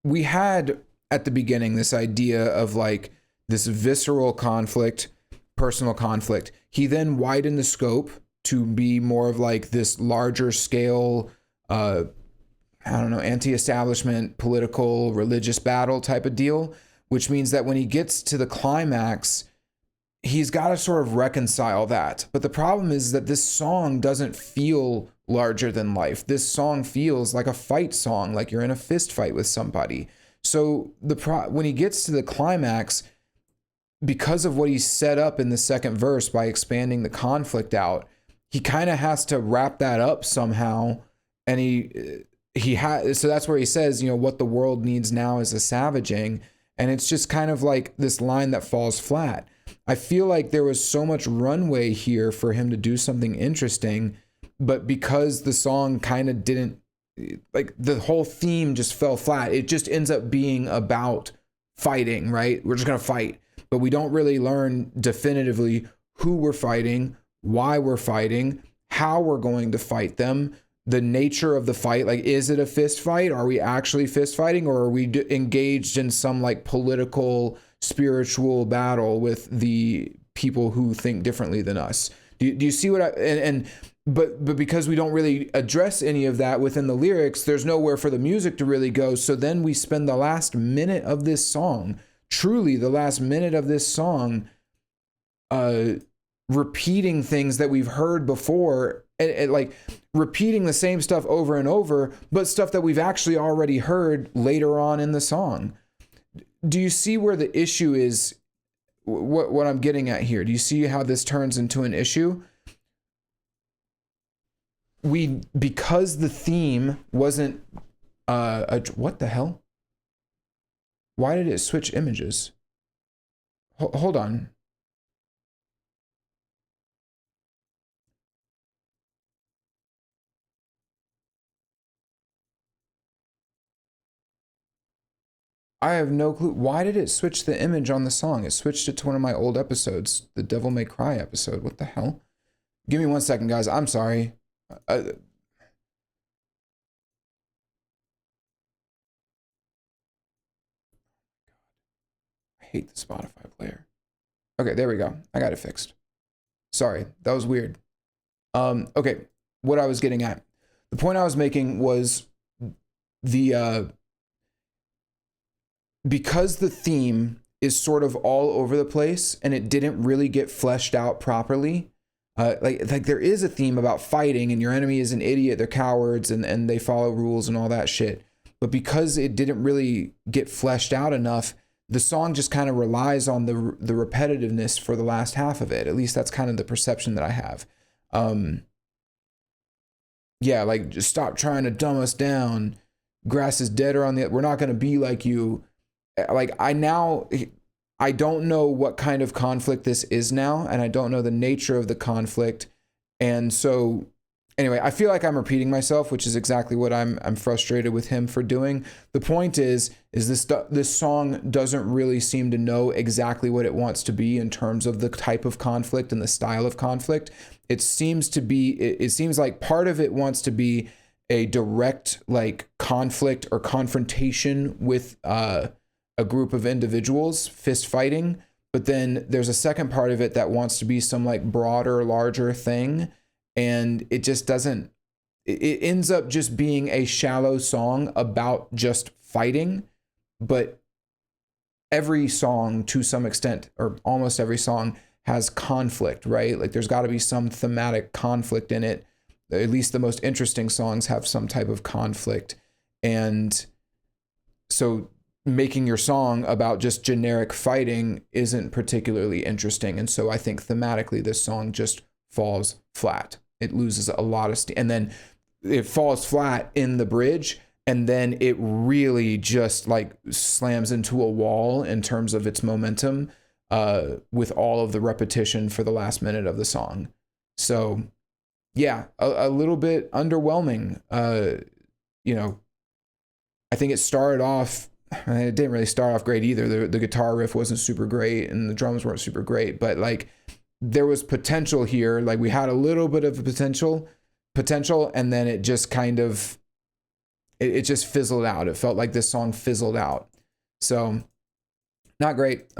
we had at the beginning this idea of like this visceral conflict, personal conflict. He then widened the scope to be more of like this larger scale, I don't know, anti-establishment, political, religious battle type of deal, which means that when he gets to the climax, he's got to sort of reconcile that. But the problem is that this song doesn't feel larger than life. This song feels like a fight song, like you're in a fist fight with somebody. So when he gets to the climax, because of what he set up in the second verse by expanding the conflict out, he kind of has to wrap that up somehow. And so that's where he says, what the world needs now is a savaging. And it's just kind of like this line that falls flat. I feel like there was so much runway here for him to do something interesting, but because the song kind of didn't, like the whole theme just fell flat. It just ends up being about fighting, right? We're just going to fight, but we don't really learn definitively who we're fighting, why we're fighting, how we're going to fight them, the nature of the fight. Like, is it a fist fight? Are we actually fist fighting, or are we engaged in some like political, spiritual battle with the people who think differently than us? Do you see what but because we don't really address any of that within the lyrics, there's nowhere for the music to really go. So then we spend the last minute of this song, truly the last minute of this song, repeating things that we've heard before, and like repeating the same stuff over and over, but stuff that we've actually already heard later on in the song. Do you see where the issue is? What I'm getting at here? Do you see how this turns into an issue? Because the theme wasn't what the hell? Why did it switch images? Hold on. I have no clue. Why did it switch the image on the song? It switched it to one of my old episodes, the Devil May Cry episode. What the hell? Give me 1 second, guys. I'm sorry. I hate the Spotify player. Okay, there we go. I got it fixed. Sorry, that was weird. Okay, what I was getting at. The point I was making was the because the theme is sort of all over the place and it didn't really get fleshed out properly. Like there is a theme about fighting and your enemy is an idiot, they're cowards, and they follow rules and all that shit. But because it didn't really get fleshed out enough, the song just kind of relies on the repetitiveness for the last half of it. At least that's kind of the perception that I have. Yeah, like just stop trying to dumb us down. Grass is deader on the. We're not going to be like you. Like I don't know what kind of conflict this is now, and I don't know the nature of the conflict. And so anyway, I feel like I'm repeating myself, which is exactly what I'm frustrated with him for doing. The point is this song doesn't really seem to know exactly what it wants to be in terms of the type of conflict and the style of conflict. It seems like part of it wants to be a direct like conflict or confrontation with a group of individuals fist fighting, but then there's a second part of it that wants to be some like broader, larger thing, and it just doesn't. It ends up just being a shallow song about just fighting, but every song to some extent, or almost every song, has conflict, right? Like there's got to be some thematic conflict in it. At least the most interesting songs have some type of conflict. And so making your song about just generic fighting isn't particularly interesting. And so I think thematically this song just falls flat. It loses a lot of and then it falls flat in the bridge, and then it really just like slams into a wall in terms of its momentum, with all of the repetition for the last minute of the song. So yeah, a little bit underwhelming. I think it started off, it didn't really start off great either. The guitar riff wasn't super great and the drums weren't super great, but like there was potential here. Like we had a little bit of potential, and then it just kind of it just fizzled out. It felt like this song fizzled out. So not great.